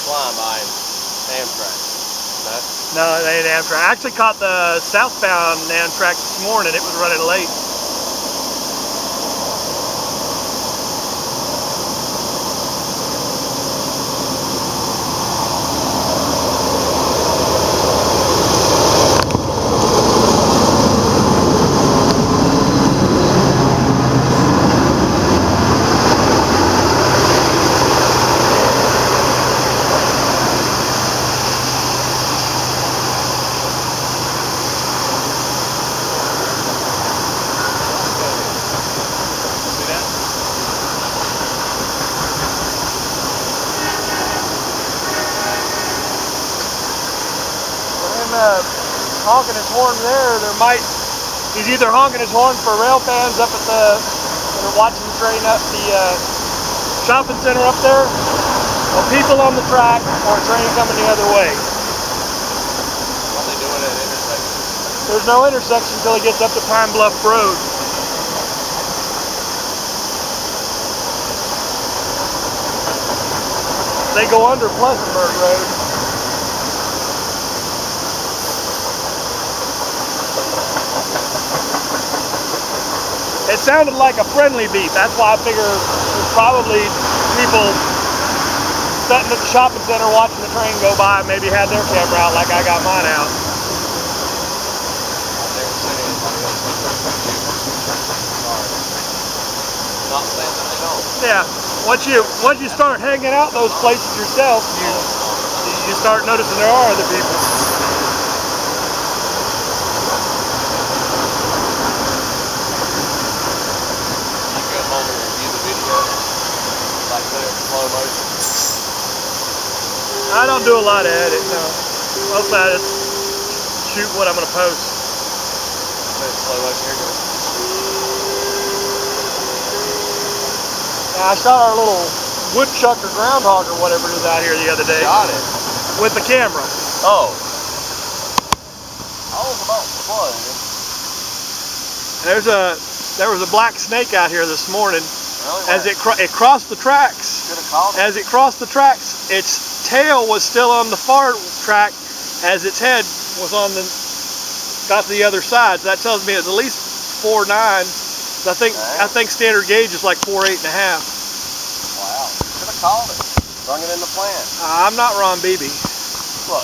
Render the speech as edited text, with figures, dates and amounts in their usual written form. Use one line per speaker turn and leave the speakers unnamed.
flying by Amtrak.
No, it ain't Amtrak. I actually caught the southbound Amtrak this morning. It was running late. Honking his horn there he's either honking his horn for rail fans up at that are watching the train up the shopping center up there, or people on the track, or a train coming the other way.
What are they doing at intersection?
There's no intersection until he gets up to Pine Bluff Road. They go under Pleasantburg Road. It sounded like a friendly beep. That's why I figure it's probably people sitting at the shopping center watching the train go by, maybe had their camera out like I got mine out.
I've never seen anybody else like that. Sorry. Not saying that they don't.
Yeah. Once you start hanging out those places yourself, you start noticing there are other people. I don't do a lot of edit, no. Mostly I just shoot what I'm going to post.
Slow motion here, good.
I shot our little woodchuck or groundhog or whatever it is out here the other day.
Shot it?
With the camera.
Oh. I was about to play.
There was a black snake out here this morning.
Really?
As it crossed the tracks.
Should have called it.
As it crossed the tracks, its tail was still on the far track as its head was got to the other side. So that tells me it's at least 4.9. So I think standard gauge is like 4.8 and a half.
Wow. Should have called it. Brung it in the plant.
I'm not Ron Beebe.